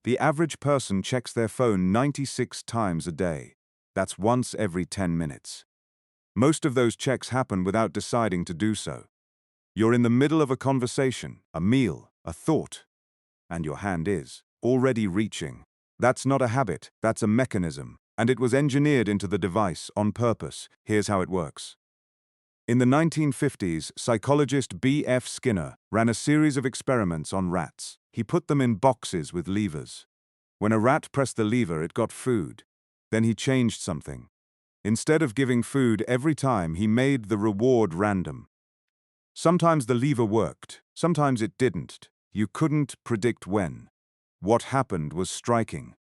The average person checks their phone 96 times a day. That's once every 10 minutes. Most of those checks happen without deciding to do so. You're in the middle of a conversation, a meal, a thought, and your hand is already reaching. That's not a habit, that's a mechanism, and it was engineered into the device on purpose. Here's how it works. In the 1950s, psychologist B.F. Skinner ran a series of experiments on rats. He put them in boxes with levers. When a rat pressed the lever, it got food. Then he changed something. Instead of giving food every time, he made the reward random. Sometimes the lever worked, sometimes it didn't. You couldn't predict when. What happened was striking.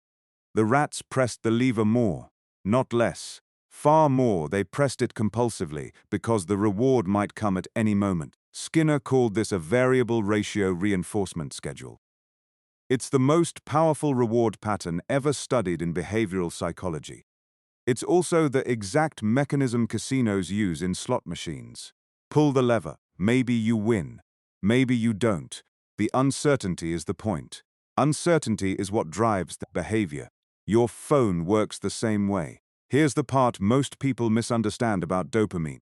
The rats pressed the lever more, not less. Far more, they pressed it compulsively because the reward might come at any moment. Skinner called this a variable ratio reinforcement schedule. It's the most powerful reward pattern ever studied in behavioral psychology. It's also the exact mechanism casinos use in slot machines. Pull the lever. Maybe you win. Maybe you don't. The uncertainty is the point. Uncertainty is what drives the behavior. Your phone works the same way. Here's the part most people misunderstand about dopamine.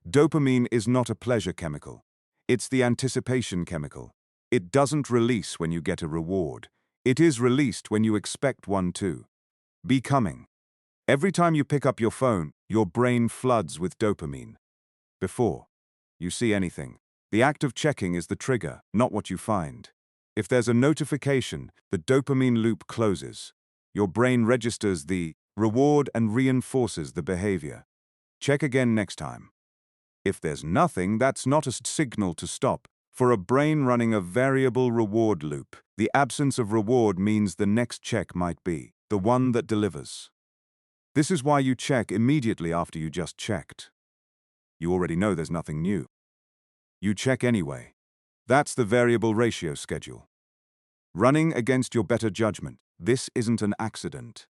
Dopamine is not a pleasure chemical. It's the anticipation chemical. It doesn't release when you get a reward. It is released when you expect one to. Be coming. Every time you pick up your phone, your brain floods with dopamine. Before you see anything, the act of checking is the trigger, not what you find. If there's a notification, the dopamine loop closes. Your brain registers the reward and reinforces the behavior. Check again next time. If there's nothing, that's not a signal to stop. For a brain running a variable reward loop, the absence of reward means the next check might be the one that delivers. This is why you check immediately after you just checked. You already know there's nothing new. You check anyway. That's the variable ratio schedule. Running against your better judgment. This isn't an accident.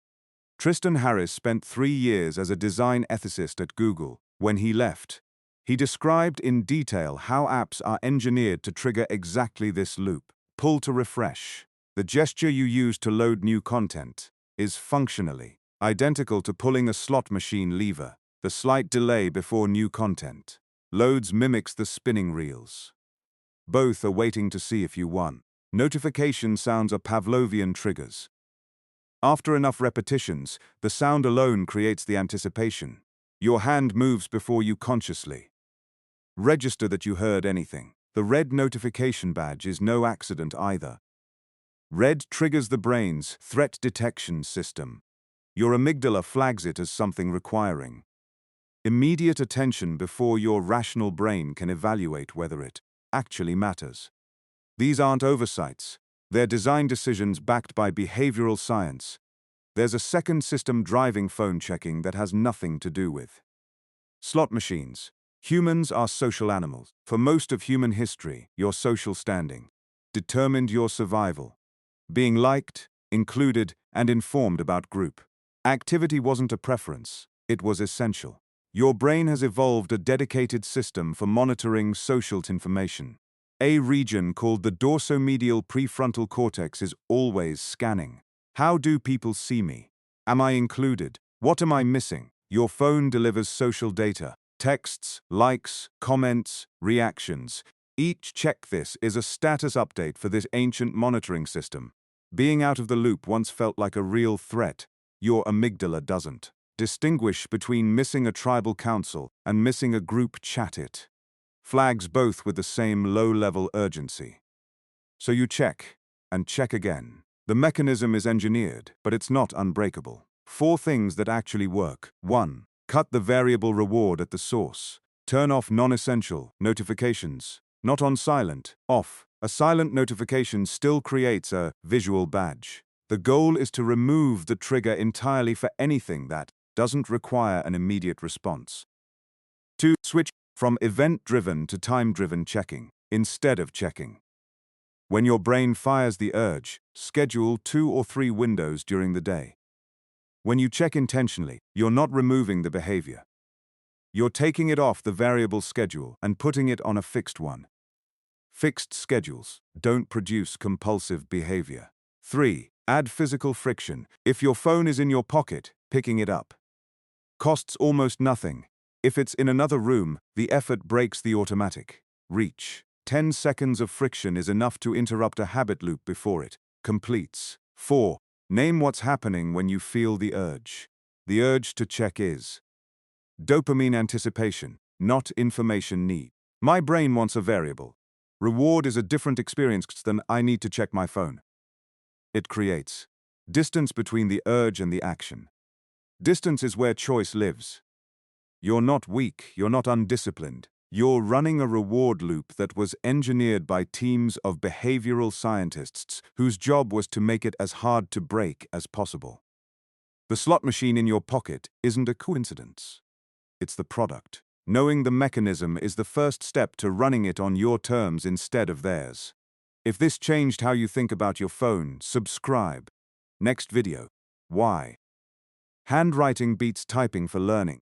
Tristan Harris spent 3 years as a design ethicist at Google. When he left, he described in detail how apps are engineered to trigger exactly this loop. Pull to refresh. The gesture you use to load new content is functionally identical to pulling a slot machine lever. The slight delay before new content loads mimics the spinning reels. Both are waiting to see if you won. Notification sounds are Pavlovian triggers. After enough repetitions, the sound alone creates the anticipation. Your hand moves before you consciously register that you heard anything. The red notification badge is no accident either. Red triggers the brain's threat detection system. Your amygdala flags it as something requiring immediate attention before your rational brain can evaluate whether it actually matters. These aren't oversights. They're design decisions backed by behavioral science. There's a second system driving phone checking that has nothing to do with slot machines. Humans are social animals. For most of human history, your social standing determined your survival. Being liked, included, and informed about group activity wasn't a preference, it was essential. Your brain has evolved a dedicated system for monitoring social information. A region called the dorsomedial prefrontal cortex is always scanning. How do people see me? Am I included? What am I missing? Your phone delivers social data. Texts, likes, comments, reactions. Each check this is a status update for this ancient monitoring system. Being out of the loop once felt like a real threat. Your amygdala doesn't distinguish between missing a tribal council and missing a group chat. It flags both with the same low-level urgency. So you check, and check again. The mechanism is engineered, but it's not unbreakable. 4 things that actually work. 1. Cut the variable reward at the source. Turn off non-essential notifications. Not on silent, off. A silent notification still creates a visual badge. The goal is to remove the trigger entirely for anything that doesn't require an immediate response. 2. Switch from event-driven to time-driven checking, instead of checking. When your brain fires the urge, schedule 2 or 3 windows during the day. When you check intentionally, you're not removing the behavior. You're taking it off the variable schedule and putting it on a fixed one. Fixed schedules don't produce compulsive behavior. 3. Add physical friction. If your phone is in your pocket, picking it up costs almost nothing. If it's in another room, the effort breaks the automatic. Reach. 10 seconds of friction is enough to interrupt a habit loop before it completes. 4. Name what's happening when you feel the urge. The urge to check is dopamine anticipation, not information need. My brain wants a variable. Reward is a different experience than I need to check my phone. It creates distance between the urge and the action. Distance is where choice lives. You're not weak, you're not undisciplined. You're running a reward loop that was engineered by teams of behavioral scientists whose job was to make it as hard to break as possible. The slot machine in your pocket isn't a coincidence. It's the product. Knowing the mechanism is the first step to running it on your terms instead of theirs. If this changed how you think about your phone, subscribe. Next video. Why? Handwriting beats typing for learning.